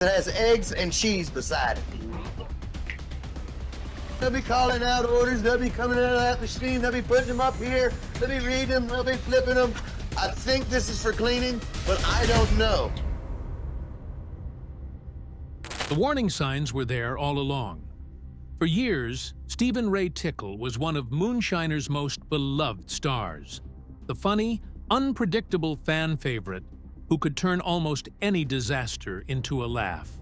that has eggs and cheese beside it. They'll be calling out orders, they'll be coming out of that machine, they'll be putting them up here, they'll be reading them, they'll be flipping them. I think this is for cleaning, but I don't know. The warning signs were there all along. For years, Steven Ray Tickle was one of Moonshiners' most beloved stars. The funny, unpredictable fan favorite who could turn almost any disaster into a laugh.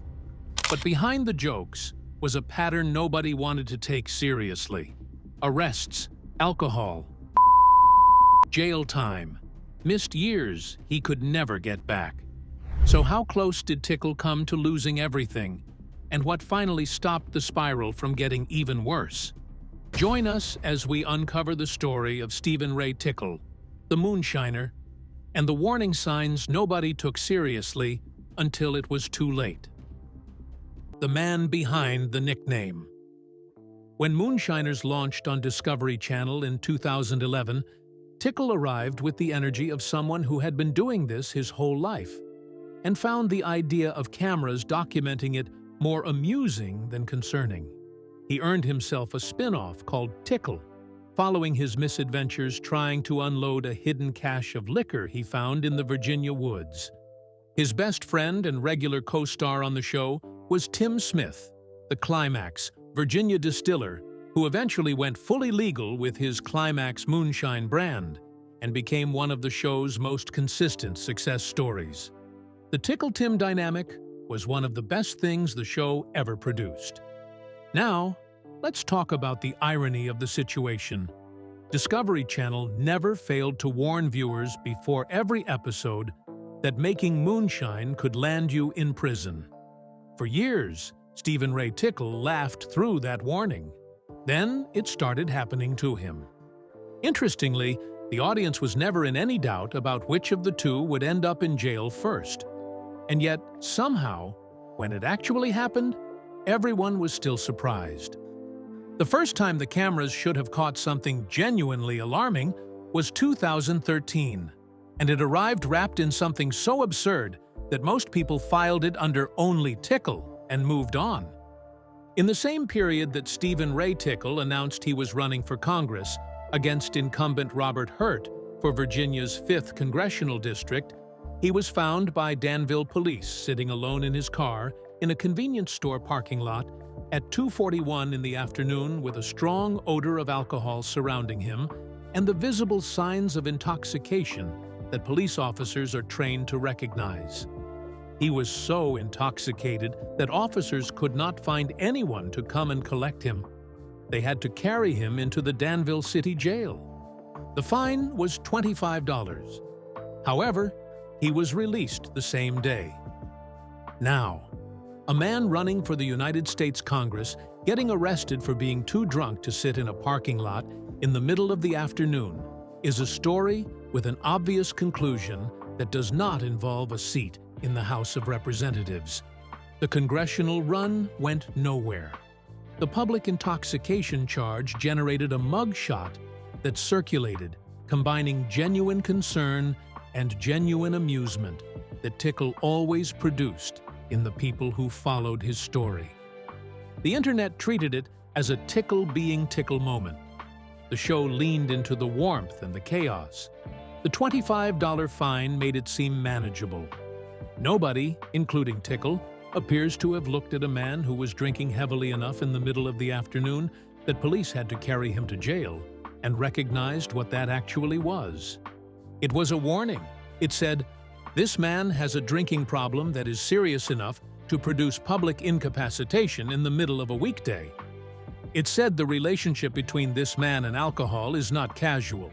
But behind the jokes was a pattern nobody wanted to take seriously. Arrests, alcohol, jail time, missed years he could never get back. So how close did Tickle come to losing everything? And what finally stopped the spiral from getting even worse? Join us as we uncover the story of Steven Ray Tickle, the Moonshiner, and the warning signs nobody took seriously until it was too late. The man behind the nickname. When Moonshiners launched on Discovery Channel in 2011, Tickle arrived with the energy of someone who had been doing this his whole life, and found the idea of cameras documenting it more amusing than concerning. He earned himself a spin-off called Tickle, following his misadventures trying to unload a hidden cache of liquor he found in the Virginia woods. His best friend and regular co-star on the show was Tim Smith, the Climax, Virginia distiller, who eventually went fully legal with his Climax Moonshine brand and became one of the show's most consistent success stories. The Tickle-Tim dynamic was one of the best things the show ever produced. Now, let's talk about the irony of the situation. Discovery Channel never failed to warn viewers before every episode that making moonshine could land you in prison. For years, Steven Ray Tickle laughed through that warning. Then it started happening to him. Interestingly, the audience was never in any doubt about which of the two would end up in jail first. And yet, somehow, when it actually happened, everyone was still surprised. The first time the cameras should have caught something genuinely alarming was 2013, and it arrived wrapped in something so absurd that most people filed it under only Tickle and moved on. In the same period that Steven Ray Tickle announced he was running for Congress against incumbent Robert Hurt for Virginia's 5th Congressional District, he was found by Danville police sitting alone in his car in a convenience store parking lot at 2:41 in the afternoon with a strong odor of alcohol surrounding him and the visible signs of intoxication that police officers are trained to recognize. He was so intoxicated that officers could not find anyone to come and collect him. They had to carry him into the Danville City Jail. The fine was $25. However, he was released the same day. Now, a man running for the United States Congress getting arrested for being too drunk to sit in a parking lot in the middle of the afternoon is a story with an obvious conclusion that does not involve a seat in the House of Representatives. The congressional run went nowhere. The public intoxication charge generated a mugshot that circulated, combining genuine concern and genuine amusement that Tickle always produced in the people who followed his story. The internet treated it as a Tickle being Tickle moment. The show leaned into the warmth and the chaos. The $25 fine made it seem manageable. Nobody, including Tickle, appears to have looked at a man who was drinking heavily enough in the middle of the afternoon that police had to carry him to jail and recognized what that actually was. It was a warning. It said, "This man has a drinking problem that is serious enough to produce public incapacitation in the middle of a weekday." It said the relationship between this man and alcohol is not casual.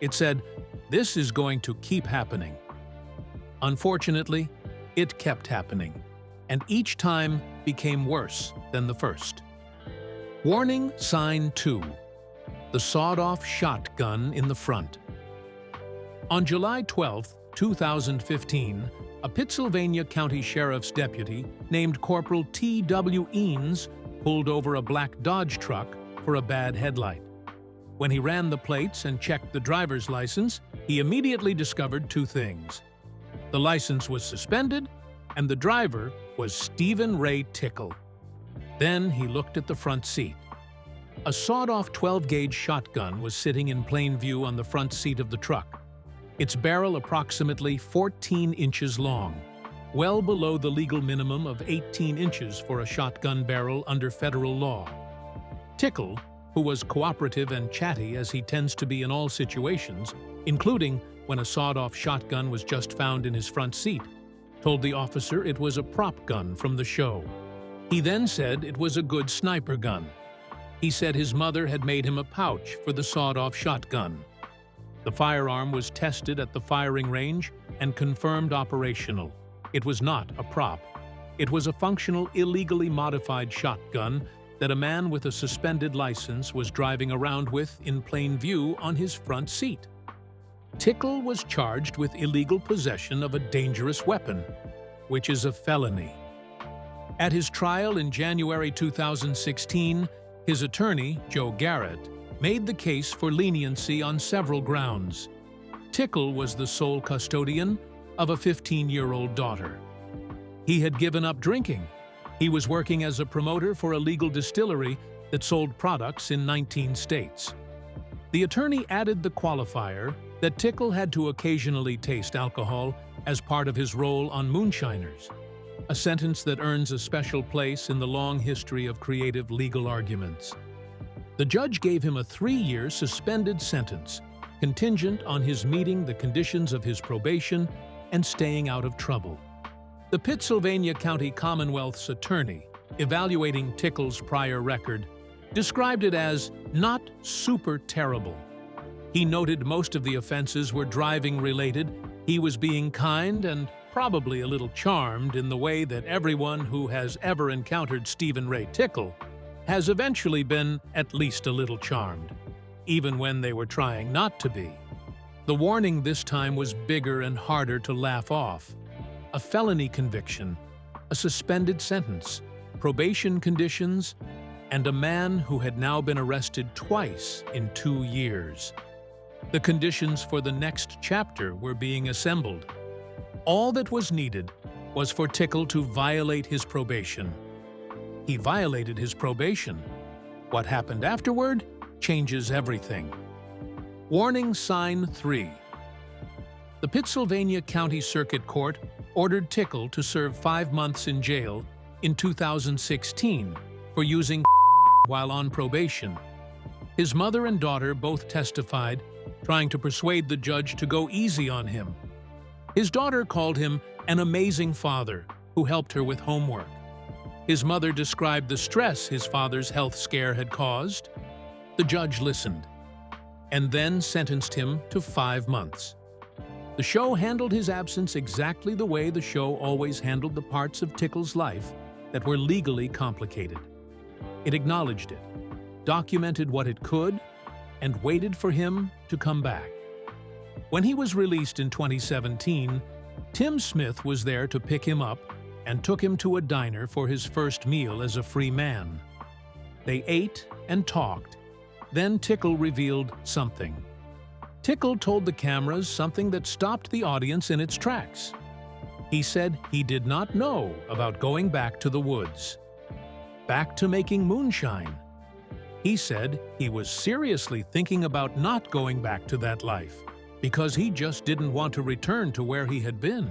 It said, "This is going to keep happening." Unfortunately, it kept happening, and each time became worse than the first. Warning Sign 2: the sawed-off shotgun in the front. On July 12, 2015, a Pittsylvania County Sheriff's deputy named Corporal T.W. Eanes pulled over a black Dodge truck for a bad headlight. When he ran the plates and checked the driver's license, he immediately discovered two things. The license was suspended, and the driver was Steven Ray Tickle. Then he looked at the front seat. A sawed-off 12-gauge shotgun was sitting in plain view on the front seat of the truck, its barrel approximately 14 inches long, well below the legal minimum of 18 inches for a shotgun barrel under federal law. Tickle, who was cooperative and chatty as he tends to be in all situations, including when a sawed-off shotgun was just found in his front seat, told the officer it was a prop gun from the show. He then said it was a good sniper gun. He said his mother had made him a pouch for the sawed-off shotgun. The firearm was tested at the firing range and confirmed operational. It was not a prop. It was a functional, illegally modified shotgun that a man with a suspended license was driving around with in plain view on his front seat. Tickle was charged with illegal possession of a dangerous weapon, which is a felony. At his trial in January 2016, his attorney, Joe Garrett, made the case for leniency on several grounds. Tickle was the sole custodian of a 15-year-old daughter. He had given up drinking. He was working as a promoter for a legal distillery that sold products in 19 states. The attorney added the qualifier that Tickle had to occasionally taste alcohol as part of his role on Moonshiners, a sentence that earns a special place in the long history of creative legal arguments. The judge gave him a 3-year suspended sentence, contingent on his meeting the conditions of his probation and staying out of trouble. The Pittsylvania County Commonwealth's attorney, evaluating Tickle's prior record, described it as not super terrible. He noted most of the offenses were driving-related. He was being kind and probably a little charmed in the way that everyone who has ever encountered Steven Ray Tickle has eventually been at least a little charmed, even when they were trying not to be. The warning this time was bigger and harder to laugh off. A felony conviction, a suspended sentence, probation conditions, and a man who had now been arrested twice in 2 years. The conditions for the next chapter were being assembled. All that was needed was for Tickle to violate his probation. He violated his probation. What happened afterward changes everything. Warning Sign 3. The Pittsylvania County Circuit Court ordered Tickle to serve 5 months in jail in 2016 for using while on probation. His mother and daughter both testified, trying to persuade the judge to go easy on him. His daughter called him an amazing father who helped her with homework. His mother described the stress his father's health scare had caused. The judge listened and then sentenced him to 5 months. The show handled his absence exactly the way the show always handled the parts of Tickle's life that were legally complicated. It acknowledged it, documented what it could, and waited for him to come back. When he was released in 2017, Tim Smith was there to pick him up and took him to a diner for his first meal as a free man. They ate and talked. Then Tickle revealed something. Tickle told the cameras something that stopped the audience in its tracks. He said he did not know about going back to the woods, back to making moonshine. He said he was seriously thinking about not going back to that life because he just didn't want to return to where he had been.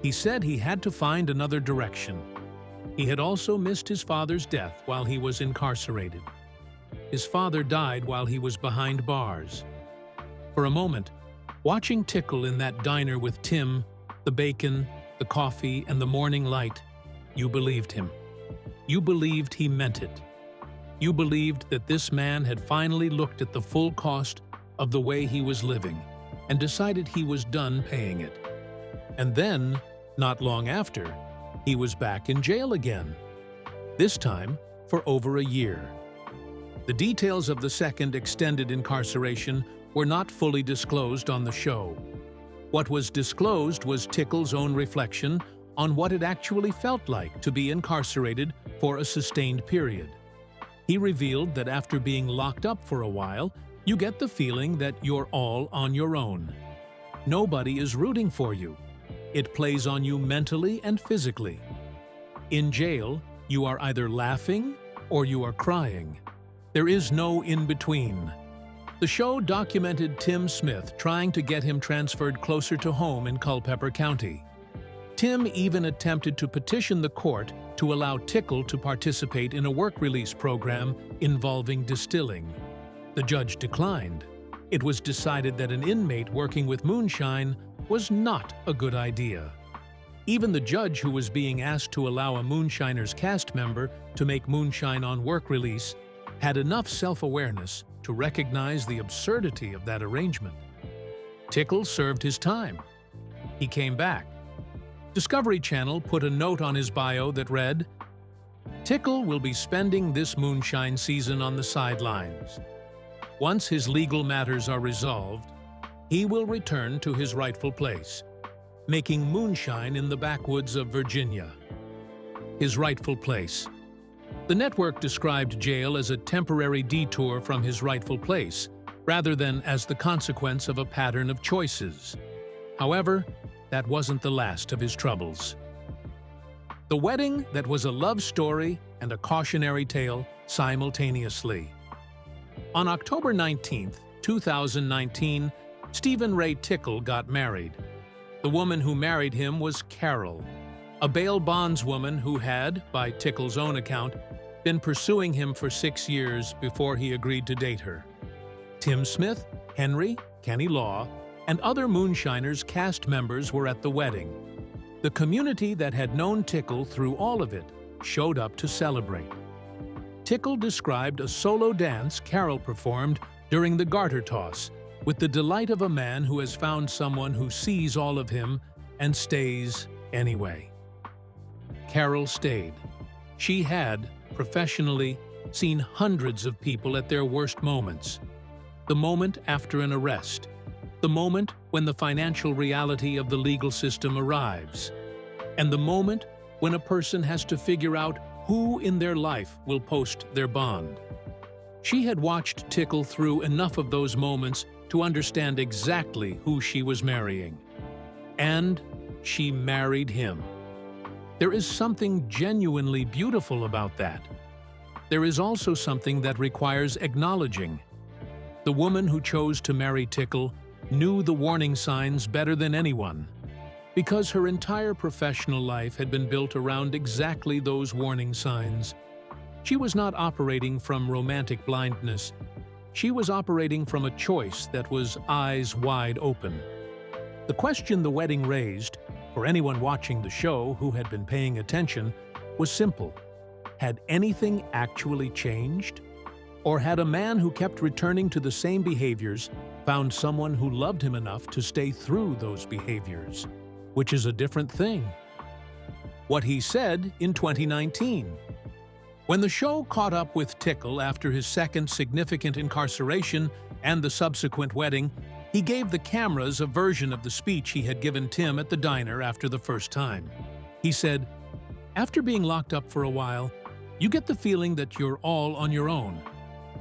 He said he had to find another direction. He had also missed his father's death while he was incarcerated. His father died while he was behind bars. For a moment, watching Tickle in that diner with Tim, the bacon, the coffee, and the morning light, you believed him. You believed he meant it. You believed that this man had finally looked at the full cost of the way he was living and decided he was done paying it. And then, not long after, he was back in jail again, this time for over a year. The details of the second extended incarceration were not fully disclosed on the show. What was disclosed was Tickle's own reflection on what it actually felt like to be incarcerated for a sustained period. He revealed that after being locked up for a while, you get the feeling that you're all on your own. Nobody is rooting for you. It plays on you mentally and physically. In jail, you are either laughing or you are crying. There is no in-between. The show documented Tim Smith trying to get him transferred closer to home in Culpeper County. Tim even attempted to petition the court to allow Tickle to participate in a work release program involving distilling. The judge declined. It was decided that an inmate working with moonshine was not a good idea. Even the judge who was being asked to allow a Moonshiners cast member to make moonshine on work release had enough self-awareness to recognize the absurdity of that arrangement. Tickle served his time. He came back. Discovery Channel put a note on his bio that read, "Tickle will be spending this moonshine season on the sidelines. Once his legal matters are resolved, he will return to his rightful place, making moonshine in the backwoods of Virginia." His rightful place. The network described jail as a temporary detour from his rightful place, rather than as the consequence of a pattern of choices. However, that wasn't the last of his troubles. The wedding that was a love story and a cautionary tale simultaneously. On October 19, 2019, Steven Ray Tickle got married. The woman who married him was Carol, a bail bondswoman who had, by Tickle's own account, been pursuing him for 6 years before he agreed to date her. Tim Smith, Henry, Kenny Law, and other Moonshiners cast members were at the wedding. The community that had known Tickle through all of it showed up to celebrate. Tickle described a solo dance Carol performed during the garter toss with the delight of a man who has found someone who sees all of him and stays anyway. Carol stayed. She had, professionally, seen hundreds of people at their worst moments. The moment after an arrest. The moment when the financial reality of the legal system arrives. And the moment when a person has to figure out who in their life will post their bond. She had watched Tickle through enough of those moments to understand exactly who she was marrying. And she married him. There is something genuinely beautiful about that. There is also something that requires acknowledging. The woman who chose to marry Tickle knew the warning signs better than anyone, because her entire professional life had been built around exactly those warning signs. She was not operating from romantic blindness. She was operating from a choice that was eyes wide open. The question the wedding raised, for anyone watching the show who had been paying attention, was simple. Had anything actually changed? Or had a man who kept returning to the same behaviors found someone who loved him enough to stay through those behaviors? Which is a different thing. What he said in 2019. When the show caught up with Tickle after his second significant incarceration and the subsequent wedding, he gave the cameras a version of the speech he had given Tim at the diner after the first time. He said, "After being locked up for a while, you get the feeling that you're all on your own.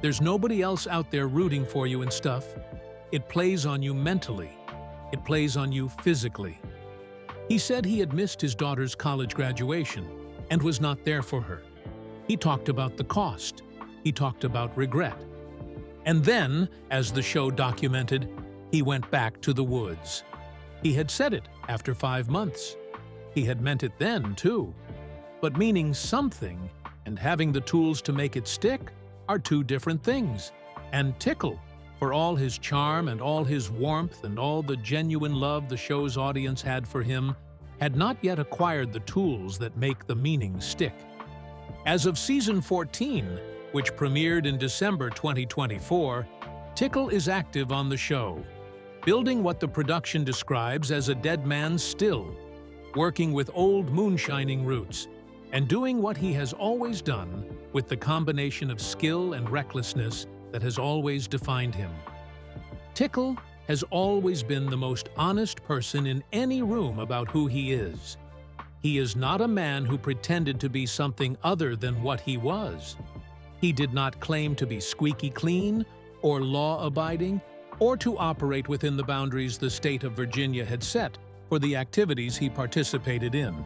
There's nobody else out there rooting for you and stuff. It plays on you mentally. It plays on you physically." He said he had missed his daughter's college graduation and was not there for her. He talked about the cost. He talked about regret. And then, as the show documented, he went back to the woods. He had said it after 5 months. He had meant it then, too. But meaning something and having the tools to make it stick are two different things. And Tickle, for all his charm and all his warmth and all the genuine love the show's audience had for him, had not yet acquired the tools that make the meaning stick. As of Season 14, which premiered in December 2024, Tickle is active on the show, building what the production describes as a dead man's still, working with old moonshining roots, and doing what he has always done with the combination of skill and recklessness that has always defined him. Tickle has always been the most honest person in any room about who he is. He is not a man who pretended to be something other than what he was. He did not claim to be squeaky clean or law-abiding or to operate within the boundaries the state of Virginia had set for the activities he participated in.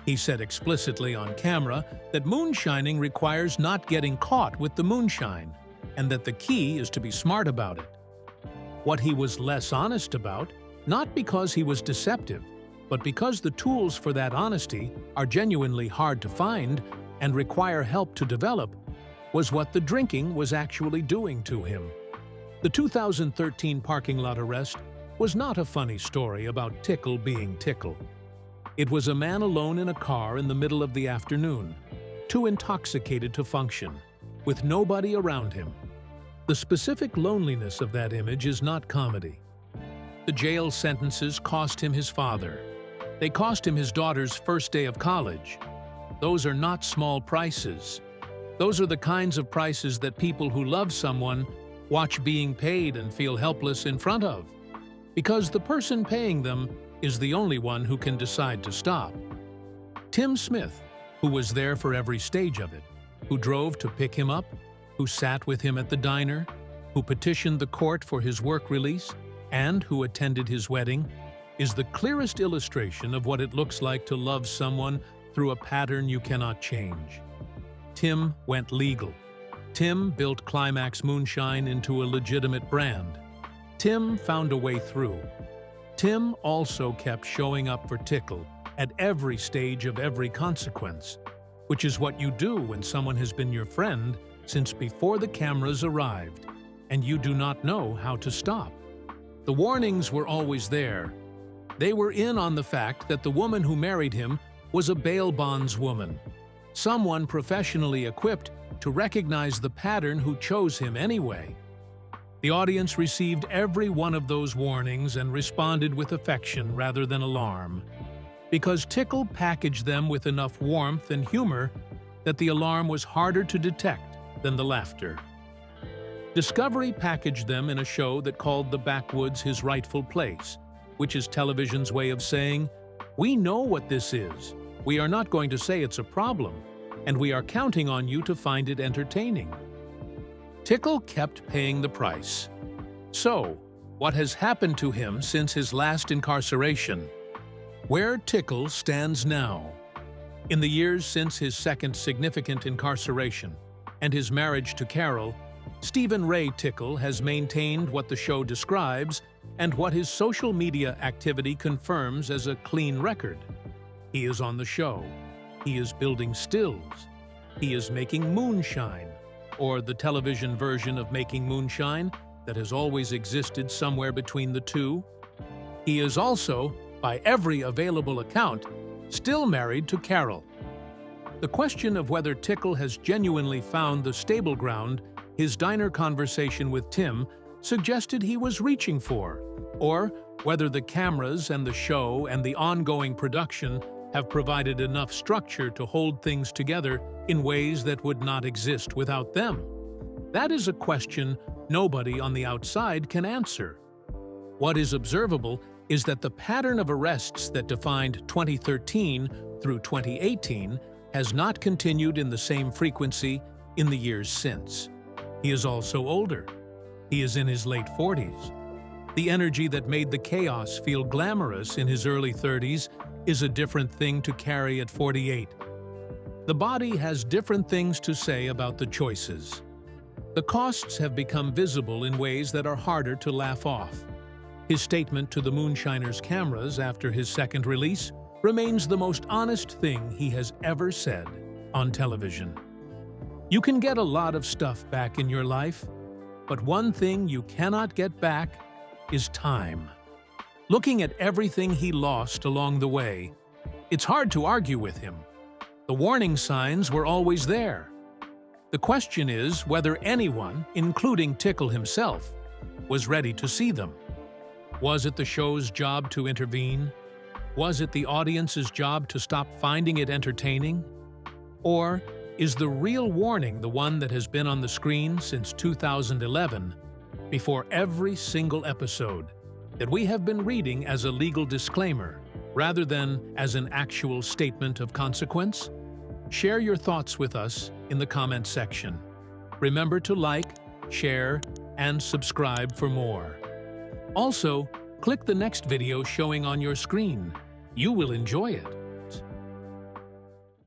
He said explicitly on camera that moonshining requires not getting caught with the moonshine, and that the key is to be smart about it. What he was less honest about, not because he was deceptive, but because the tools for that honesty are genuinely hard to find and require help to develop, was what the drinking was actually doing to him. The 2013 parking lot arrest was not a funny story about Tickle being Tickle. It was a man alone in a car in the middle of the afternoon, too intoxicated to function, with nobody around him. The specific loneliness of that image is not comedy. The jail sentences cost him his father. They cost him his daughter's first day of college. Those are not small prices. Those are the kinds of prices that people who love someone watch being paid and feel helpless in front of, because the person paying them is the only one who can decide to stop. Tim Smith, who was there for every stage of it, who drove to pick him up, who sat with him at the diner, who petitioned the court for his work release, and who attended his wedding, is the clearest illustration of what it looks like to love someone through a pattern you cannot change. Tim went legal. Tim built Climax Moonshine into a legitimate brand. Tim found a way through. Tim also kept showing up for Tickle at every stage of every consequence, which is what you do when someone has been your friend since before the cameras arrived, and you do not know how to stop. The warnings were always there. They were in on the fact that the woman who married him was a bail bondswoman, someone professionally equipped to recognize the pattern who chose him anyway. The audience received every one of those warnings and responded with affection rather than alarm, because Tickle packaged them with enough warmth and humor that the alarm was harder to detect than the laughter. Discovery packaged them in a show that called the backwoods his rightful place, which is television's way of saying, "We know what this is. We are not going to say it's a problem, and we are counting on you to find it entertaining." Tickle kept paying the price. So, what has happened to him since his last incarceration? Where Tickle stands now. In the years since his second significant incarceration and his marriage to Carol, Steven Ray Tickle has maintained what the show describes and what his social media activity confirms as a clean record. He is on the show. He is building stills. He is making moonshine, or the television version of making moonshine that has always existed somewhere between the two. He is also, by every available account, still married to Carol. The question of whether Tickle has genuinely found the stable ground his diner conversation with Tim suggested he was reaching for, or whether the cameras and the show and the ongoing production have provided enough structure to hold things together in ways that would not exist without them. That is a question nobody on the outside can answer. What is observable is that the pattern of arrests that defined 2013 through 2018 has not continued in the same frequency in the years since. He is also older. He is in his late 40s. The energy that made the chaos feel glamorous in his early 30s is a different thing to carry at 48. The body has different things to say about the choices. The costs have become visible in ways that are harder to laugh off. His statement to the Moonshiners' cameras after his second release remains the most honest thing he has ever said on television. You can get a lot of stuff back in your life, but one thing you cannot get back is time. Looking at everything he lost along the way, it's hard to argue with him. The warning signs were always there. The question is whether anyone, including Tickle himself, was ready to see them. Was it the show's job to intervene? Was it the audience's job to stop finding it entertaining? Or is the real warning the one that has been on the screen since 2011, before every single episode, that we have been reading as a legal disclaimer, rather than as an actual statement of consequence? Share your thoughts with us in the comment section. Remember to like, share, and subscribe for more. Also, click the next video showing on your screen. You will enjoy it.